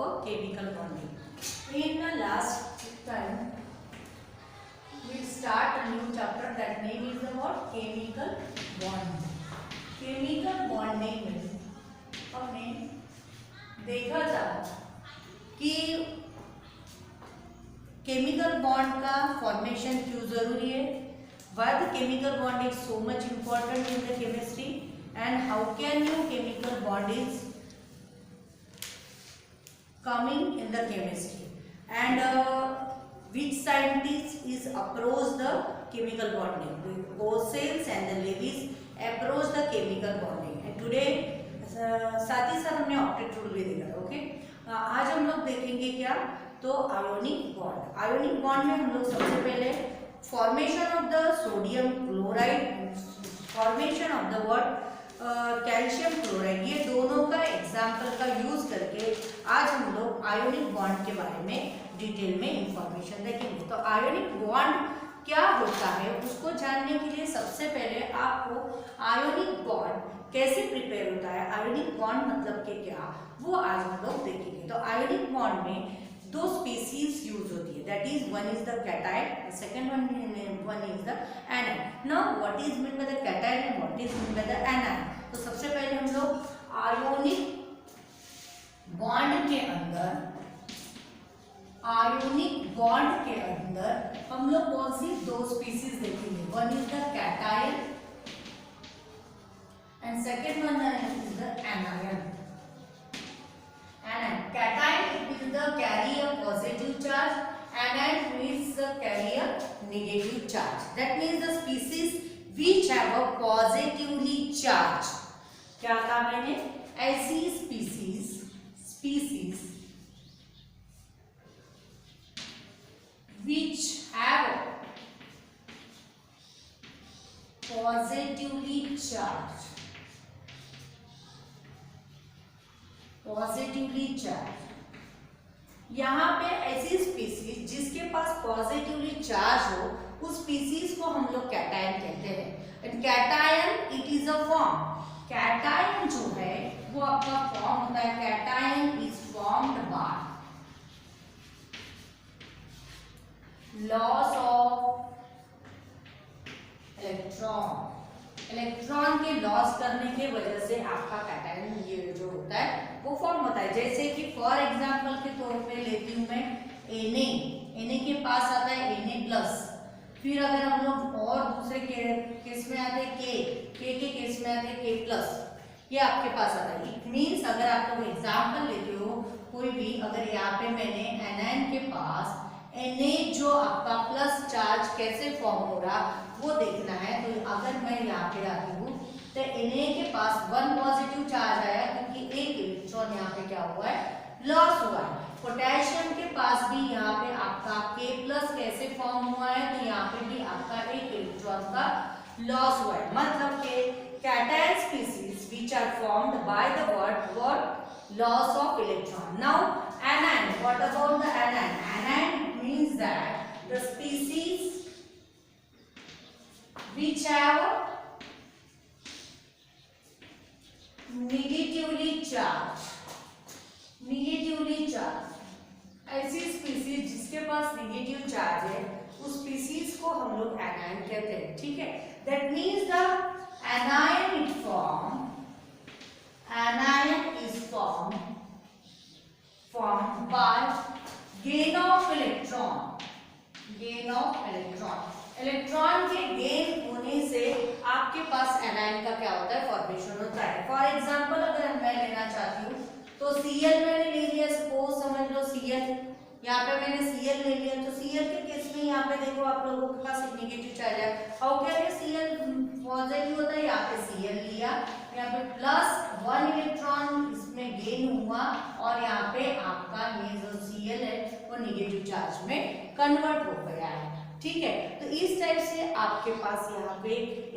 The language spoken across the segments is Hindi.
a chemical bonding. In the last time we start a new chapter that name is about chemical bond. Chemical bonding में हमने देखा था कि केमिकल बॉन्ड का फॉर्मेशन क्यों जरूरी है, why the chemical bond is so much important in the chemistry, and how can you chemical bond is coming in the chemistry, and which scientist is approach the chemical bonding. Bose and the Lewis approach the chemical bonding, and today साथ ही साथ हमने ऑक्टेट रूल भी देखा. ओके, आज हम लोग देखेंगे क्या, तो आयोनिक बॉन्ड. आयोनिक बॉन्ड में हम लोग सबसे पहले formation of the sodium chloride, formation of the what calcium chloride, ये दोनों का एग्जाम्पल का यूज करके आज हम लोग आयोनिक बॉन्ड के बारे में डिटेल में इंफॉर्मेशन देखेंगे. तो आयोनिक बॉन्ड क्या होता है उसको जानने के लिए सबसे पहले आपको आयोनिक बॉन्ड कैसे प्रिपेयर होता है, आयोनिक बॉन्ड मतलब के क्या, वो आज हम लोग देखेंगे. तो आयोनिक बॉन्ड में दो स्पीसीज यूज होती है, that is one is the cation, second one is the anion. Now what is mean by the cation and what is mean by the anion. तो सबसे पहले हम लोग आयोनिक बॉन्ड के अंदर, आयोनिक बॉन्ड के अंदर हम लोग कौन सी दो स्पीसीज देखेंगे, one is the cation and second one is the anion. Anion, cation it is the carry a positive charge, anion is the carry a negative charge. That means the species which have a positively charged. क्या कहा मैंने, ऐसी species which have positively charged, positively charge. यहाँ पे ऐसी स्पीसीज जिसके पास पॉजिटिवली चार्ज हो, उस स्पीसीज को हम लोग कैटायन कहते हैं. And cation it is a form, cation जो है वो आपका फॉर्म होता है, cation is formed by loss of electron. Electron के लॉस करने के वजह से आपका कैटायन ये जो होता है वो फॉर्म होता है. जैसे कि फॉर एग्जांपल के तौर पे लेती हूँ मैं Na के पास आता है Na प्लस, फिर अगर हम लोग और दूसरे केस में आते हैं के केस में आते हैं के प्लस, ये आपके पास आता है. इट मीन्स अगर आप लोग एग्जाम्पल लेते हो कोई भी, अगर यहाँ पे मैंने एनायन के पास Na जो आपका प्लस चार्ज कैसे फॉर्म हो रहा वो देखना है, तो अगर मैं यहाँ पे आती हूँ तो Na के पास वन पॉजिटिव चार्ज आया क्योंकि एक इलेक्ट्रॉन यहाँ पे क्या हुआ है, लॉस हुआ है. पोटेशियम के पास भी यहाँ पे आपका K प्लस कैसे फॉर्म हुआ है, तो यहाँ पे भी आपका एक इलेक्ट्रॉन का लॉस हुआ है. मतलब के cation species which are formed by the what loss of electron. Now anion, what about the anion? Anion means that the species which have negatively charged, ऐसी स्पीसीज जिसके पास नेगेटिव चार्ज है उस स्पीसीज को हम लोग एनायन कहते हैं. ठीक है, that means the anion is formed by gain of electron. Electron के गेन होने से आपके पास एनायन का क्या होता है, फॉर्मेशन होता है. फॉर एग्जांपल अगर मैं लेना चाहती हूँ तो Cl मैंने ले लिया, सपोज समझ लो Cl, यहाँ पे मैंने Cl ले लिया, तो Cl के केस में यहाँ पे देखो आप लोगों के पास एक नेगेटिव चार्ज है. हाउ कैन Cl पॉजिटिव होता है, यहाँ पे Cl लिया, यहाँ पे प्लस वन इलेक्ट्रॉन इसमें गेन हुआ और यहाँ पे आपका ये जो Cl है वो नेगेटिव चार्ज में कन्वर्ट हो गया है. ठीक है, तो इस टाइप से आपके पास यहाँ पे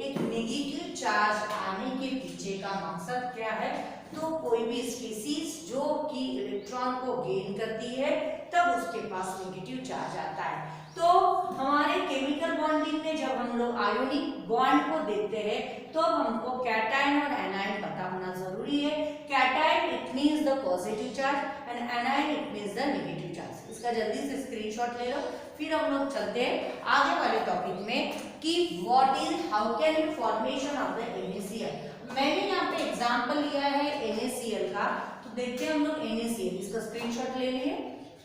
एक नेगेटिव चार्ज आने के पीछे का मकसद क्या है, तो कोई भी स्पीसीज जो कि इलेक्ट्रॉन को गेन करती है तब उसके पास नेगेटिव चार्ज आता है। तो हमारे केमिकल बॉन्डिंग में जब हम लोग आयोनिक बॉन्ड को देखते हैं तो हमको कैटायन और एनायन पता होना जरूरी है। Cation it means the positive charge and anion it means the negative charge. इसका जल्दी से स्क्रीनशॉट ले लो, फिर हम लोग चलते हैं आगे वाले टॉपिक में कि what is how can be formation of the NaCl। मैंने यहाँ पे एग्जांपल लिया है NaCl का, तो देखते हैं हम लोग NaCl, इसका स्क्रीनशॉट ले लिए,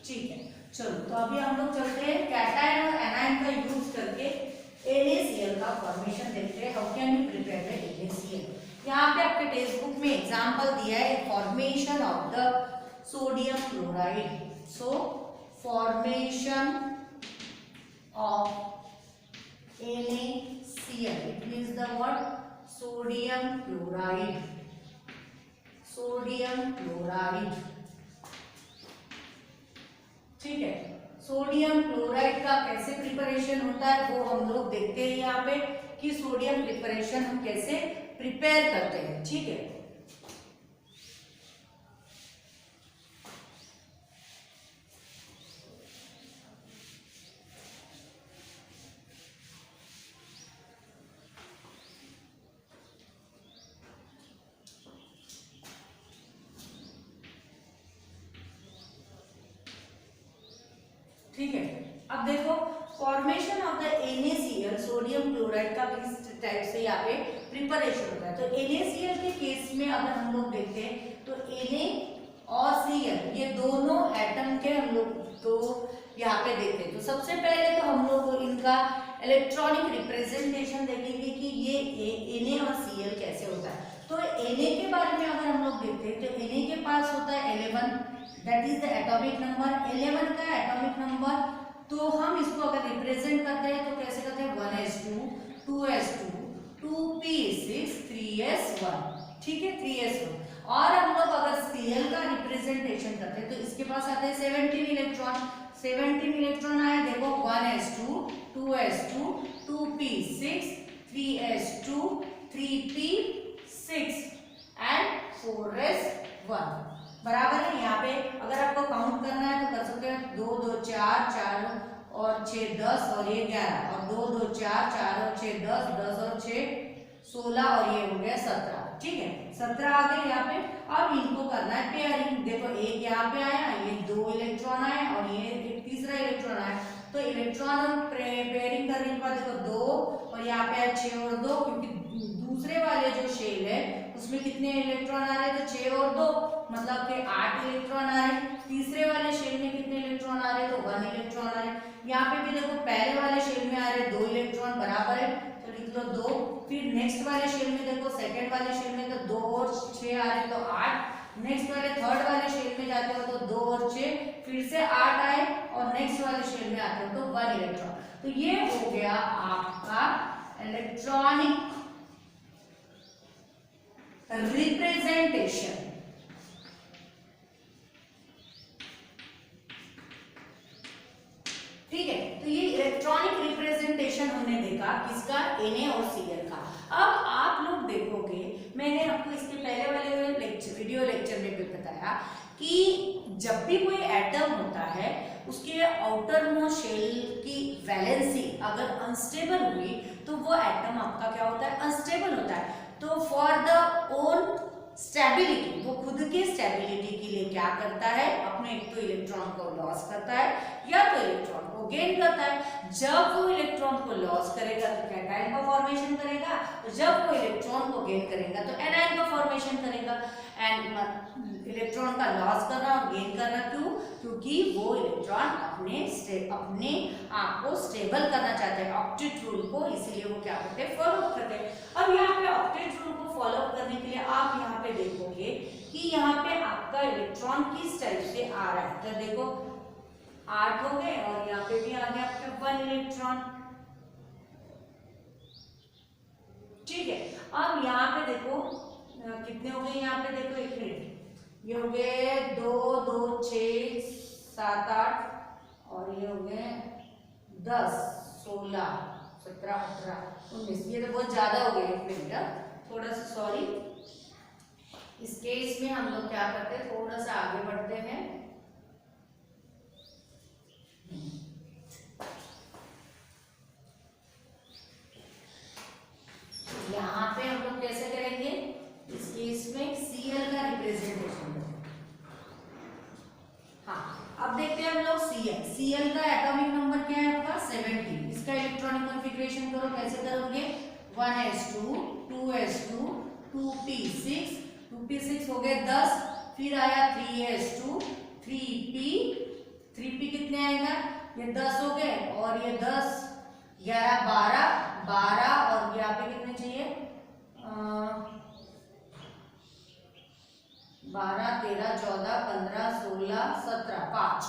ठीक है। चलो तो अभी हम लोग चलते हैं कैटायन और एनायन का यूज करके NaCl का फॉर्मेशन देखते हैं। How can be prepare the NaCl। यहाँ पे आपके टेक्स्ट बुक में एग्जांपल दिया है formation of the sodium chloride. So formation of NaCl it means the what sodium chloride, sodium chloride, ठीक है। सोडियम क्लोराइड का कैसे प्रिपरेशन होता है वो हम लोग देखते हैं यहाँ पे कि सोडियम प्रिपरेशन हम कैसे प्रिपेयर करते हैं, ठीक है। ठीक है, अब देखो formation of the NaCl sodium chloride का किस टाइप से यहाँ पे प्रिपरेशन होता है। तो NaCl के केस में अगर हम लोग देखते हैं तो Na और Cl ये दोनों एटम के हम लोग तो यहाँ पे देखते हैं। तो सबसे पहले तो हम लोग इनका इलेक्ट्रॉनिक रिप्रेजेंटेशन देखेंगे कि ये Na और Cl कैसे होता है। तो Na के बारे में अगर हम लोग देखते हैं तो Na के पास होता है 11, that is the atomic number. 11 का एटॉमिक नंबर, तो हम इसको अगर रिप्रेजेंट करते हैं तो कैसे करते हैं 1s2 2s2 2p6 3s1, ठीक है 3s1। और हम लोग अगर Cl का रिप्रेजेंटेशन करते हैं तो इसके पास आते हैं 17 इलेक्ट्रॉन। 17 इलेक्ट्रॉन आए, देखो 1s2 2s2 2p6 3s2 3p6 and 4s1 बराबर है। यहाँ पे अगर आपको काउंट करना है तो कर सकते हैं 2 2 4 4 और 6 10 और ये 11 और 2 2 4 4 और 6 10 10 और 6 16 और ये हो गया 17, ठीक है 17 आ गए यहाँ पे। अब इनको करना है पेयरिंग। देखो एक यहाँ पे आया, ये 2 इलेक्ट्रॉन आए और ये एक तीसरा इलेक्ट्रॉन आया। तो इलेक्ट्रॉन पेयरिंग करने के बाद देखो 2 और यहाँ पे आया 6 और 2, क्योंकि दूसरे वाले जो शेल है उसमें कितने इलेक्ट्रॉन आ रहे हैं तो 6 और 2 मतलब के 8 इलेक्ट्रॉन आ रहे हैं। तीसरे वाले शेल में कितने इलेक्ट्रॉन आ रहे हैं तो 1 इलेक्ट्रॉन आ रहे हैं। यहाँ पे भी देखो पहले वाले शेल में आ रहे हैं 2 इलेक्ट्रॉन बराबर है, तो लिख लो 2। फिर नेक्स्ट वाले शेल में देखो सेकंड वाले शेल में तो 2 और 6 आ रहे हैं तो 8। नेक्स्ट वाले थर्ड वाले शेल में जाते हो तो 2 और 6 फिर से 8 आए और नेक्स्ट वाले शेल में आते हो तो 1 इलेक्ट्रॉन। तो ये हो गया आपका इलेक्ट्रॉनिक रिप्रेजेंटेशन। ठीक है, तो ये इलेक्ट्रॉनिक रिप्रेजेंटेशन हमने देखा किसका Na और Cl का। अब आप लोग देखोगे, मैंने आपको इसके पहले वाले वीडियो लेक्चर में भी बताया कि जब भी कोई एटम होता है उसके आउटर मोस्ट शेल की वैलेंसी अगर अनस्टेबल हुई तो वो एटम आपका क्या होता है अनस्टेबल होता है। तो फॉर द ओन स्टेबिलिटी, वो खुद के स्टेबिलिटी के लिए क्या करता है, अपने एक तो इलेक्ट्रॉन को लॉस करता है या तो इलेक्ट्रॉन को गेन करता है। जब वो इलेक्ट्रॉन को लॉस करेगा तो कैटायन का फॉर्मेशन करेगा, तो जब वो इलेक्ट्रॉन को गेन करेगा तो एनायन का फॉर्मेशन करेगा। एंड इलेक्ट्रॉन का लॉस करना और गेन करना क्यों, क्योंकि वो इलेक्ट्रॉन अपने आप को स्टेबल करना चाहते हैं ऑक्टेट रूल को, इसीलिए वो क्या करते हैं फॉलो करते हैं। अब यहाँ पे ऑक्टेट रूल को फॉलो करने के लिए आप यहाँ पे देखोगे कि यहाँ पे आपका इलेक्ट्रॉन किस टाइप से आ रहा है। तो देखो 8 हो गए और यहाँ पे भी आ गया आपके 1 इलेक्ट्रॉन, ठीक है। अब यहाँ पे देखो कितने हो गए, यहाँ पे देखो एक मिनट, ये हो गए 2 2 6 7 8 और ये हो गए 10 16 17 18 19, ये तो बहुत ज्यादा हो गए। एक मिनट थोड़ा सा सॉरी, इस केस में हम लोग क्या करते हैं, थोड़ा सा आगे बढ़ते हैं। यहाँ पे हम लोग कैसे करेंगे, इस केस में Cl का रिप्रेजेंटेशन करेंगे। हाँ, अब देखते हैं हम लोग Cl का एटॉमिक नंबर क्या है आपका 17। इसका इलेक्ट्रॉनिक कॉन्फ़िगरेशन करो, कैसे करोगे, 1s2 2s2 2p6 2p6 हो गए 10, फिर आया 3s2 3p कितने आएगा, ये 10 हो गए, और ये 10 11 12 और यहाँ पे कितने चाहिए 12 13 14 15 16 17 5,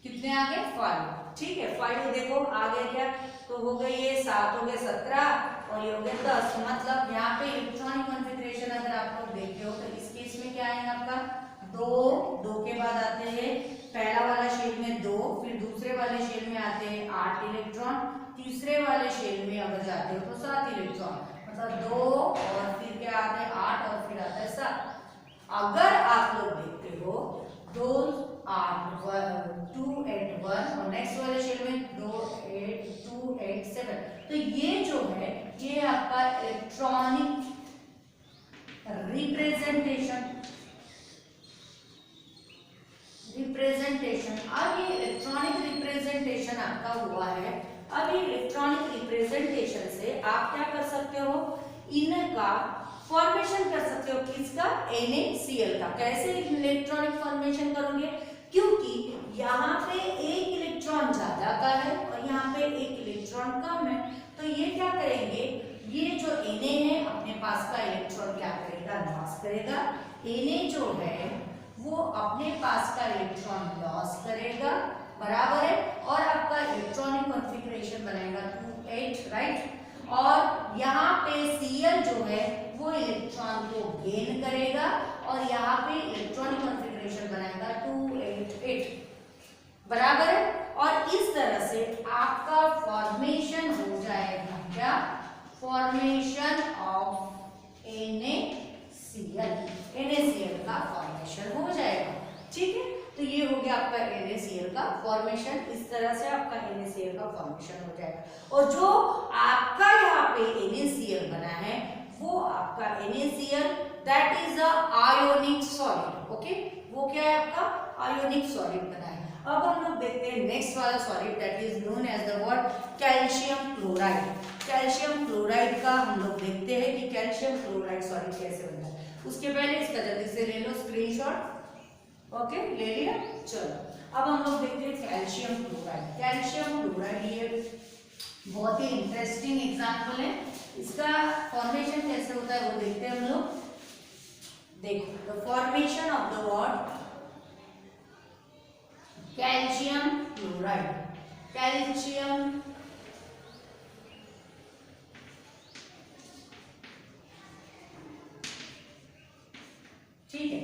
कितने आ गए 5। ठीक है, 5 देखो आ गए क्या, तो हो गए ये 7 हो गए 17 और ये हो गए 10। मतलब यहाँ पे इलेक्ट्रॉनिक कॉन्फ़िगरेशन अगर आप लोग देखते हो तो इस केस में क्या आएगा आपका 2 के बाद आते हैं पहला वाला शेल में 2, फिर दूसरे वाले शेल में आते हैं 8 इलेक्ट्रॉन, तीसरे वाले शेल में अगर जाते हो तो 7 इलेक्ट्रॉन, मतलब 2 और फिर क्या आता है 8 और फिर आता है 7। अगर आप लोग देखते हो 2 8 2 8 1 और नेक्स्ट वाले शेल में 2 8 2 8 7, तो ये जो है ये आपका इलेक्ट्रॉनिक रिप्रेजेंटेशन। अब ये इलेक्ट्रॉनिक रिप्रेजेंटेशन आपका हुआ है। अब ये इलेक्ट्रॉनिक रिप्रेजेंटेशन से आप क्या कर सकते हो, इनका फॉर्मेशन कर सकते हो, किसका NaCl का। कैसे इलेक्ट्रॉनिक फॉर्मेशन करोगे, क्योंकि यहाँ पे एक इलेक्ट्रॉन ज्यादा का है और यहाँ पे एक इलेक्ट्रॉन कम है, तो ये क्या करेंगे, ये जो Na है अपने पास का इलेक्ट्रॉन क्या करेगा, लॉस करेगा। Na जो है वो अपने पास का इलेक्ट्रॉन लॉस करेगा, बराबर है, और आपका इलेक्ट्रॉनिक कॉन्फ़िगरेशन बनेगा 2 8, राइट। और यहाँ पे Cl जो है वो इलेक्ट्रॉन को गेन करेगा और यहाँ पे इलेक्ट्रॉनिक कॉन्फ़िगरेशन बनाएगा 2 8 8, बराबर है। और इस तरह से आपका फॉर्मेशन हो जाएगा क्या, फॉर्मेशन ऑफ NaCl का फॉर्मेशन हो जाएगा। ठीक है, तो ये हो गया आपका NaCl का फॉर्मेशन। इस तरह से आपका NaCl का फॉर्मेशन हो जाएगा। और जो आपका यहाँ पे NaCl बना है वो आपका NaCl that is a ionic solid. Okay, वो क्या है आपका आयोनिक सॉलिड बना है। अब हम लोग देखते हैं नेक्स्ट वाला solid that is known as the what, calcium chloride. Calcium chloride का हम लोग देखते हैं कि कैल्शियम क्लोराइड सॉलिड कैसे बनता है। उसके पहले इसका जल्दी से ले लो स्क्रीनशॉट। ओके, ले लिया, चलो अब हम लोग देखते हैं कैल्शियम क्लोराइड। कैल्शियम क्लोराइड ये बहुत ही इंटरेस्टिंग एग्जाम्पल है। इसका फॉर्मेशन कैसे होता है वो देखते हैं हम लोग। देखो, the formation of the what, calcium chloride. Calcium ठीक है,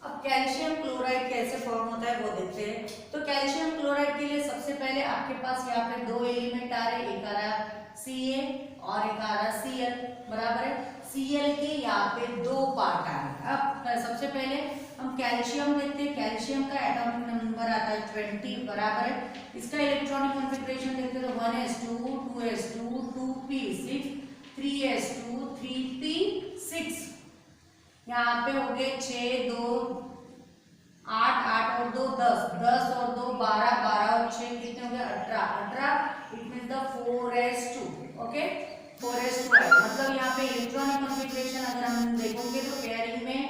अब कैल्शियम क्लोराइड कैसे फॉर्म होता है वो देखते हैं। तो कैल्शियम क्लोराइड के लिए सबसे पहले आपके पास यहाँ पे 2 एलिमेंट आ रहे, एक आ रहा Ca और एक आ रहा Cl, बराबर है। Cl के यहाँ पे 2 पार्ट आ रहे। अब सबसे पहले हम कैल्शियम देखते हैं। कैल्शियम का एटॉमिक नंबर आता है 20, बराबर है। इसका इलेक्ट्रॉनिक कॉन्फ़िगरेशन देखते हैं तो 1s2 2s2 2p6 3s2 3p6, यहाँ पे हो गए 6 2 8 8 और 2 10 10 और 2 12 12 और 6 कितने हो गए 18 18, it means the 4s2। Okay, 4s2 है। मतलब यहाँ पे इलेक्ट्रॉनिक कॉन्फ़िगरेशन अगर हम देखोगे तो पेयरिंग में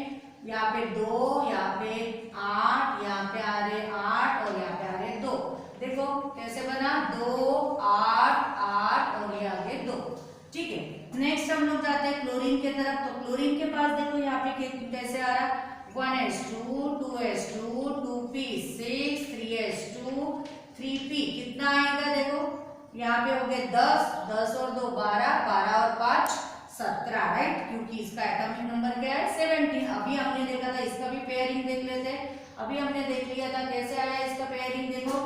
यहाँ पे 2, यहाँ पे 8, यहाँ पे आ रहे 8 और यहाँ पे आ रहे 2। देखो कैसे बना, 2 8 8 और ये आगे 2। ठीक है, नेक्स्ट हम लोग जाते हैं क्लोरीन के तरफ। तो क्लोरीन के पास देखो यहाँ पे कैसे आ रहा है, 1s2 2s2 2p6 3s2 3p, कितना आएगा देखो यहाँ पे हो गए 10 10 और 2 12 12 और 5 17, राइट, क्योंकि इसका एटॉमिक नंबर क्या है 17। अभी हमने देखा था, इसका भी पेयरिंग देख लेते हैं। अभी हमने देख लिया था कैसे आया इसका पेयरिंग, देखो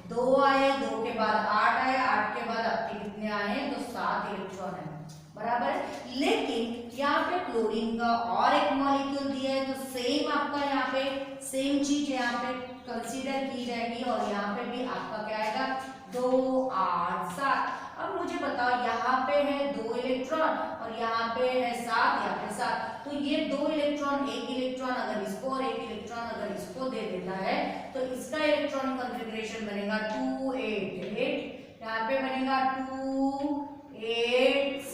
2 आए, 2 के बाद 8 आए, 8 के बाद आपके कितने आए तो 7 इलेक्ट्रॉन है, बराबर है। लेकिन यहाँ पे क्लोरीन का और एक मॉलिक्यूल दिया है, तो सेम आपका यहाँ पे सेम चीज यहाँ पे कंसीडर की जाएगी और यहाँ पे भी आपका क्या आएगा 2 8 7। अब मुझे बताओ यहाँ पे है 2 इलेक्ट्रॉन और यहाँ पे है 7, यहाँ पे 7, तो ये 2 इलेक्ट्रॉन, एक इलेक्ट्रॉन अगर इसको और एक इलेक्ट्रॉन अगर इसको दे देता है तो इसका इलेक्ट्रॉन कॉन्फ़िगरेशन बनेगा 2 8 8, यहाँ पे बनेगा 2 8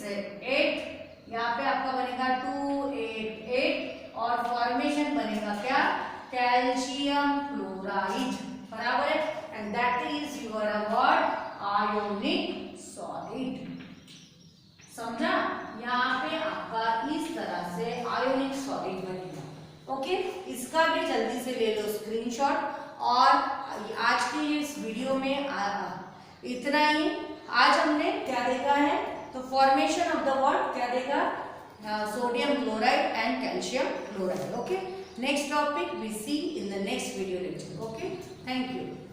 8, यहाँ पे आपका बनेगा 2 8 8 और फॉर्मेशन बनेगा क्या, कैल्शियम क्लोराइड, बराबर है, and that is your what, ionic solid. समझा, यहाँ पे आपका इस तरह से आयोनिक सॉलिड बनेगा। ओके, इसका भी जल्दी से ले लो स्क्रीनशॉट। और आज की इस वीडियो में इतना ही। आज हमने क्या देखा है, तो फॉर्मेशन ऑफ द व्हाट क्या देखा, sodium chloride and calcium chloride. Okay, next topic we see in the next video lecture. Okay, thank you.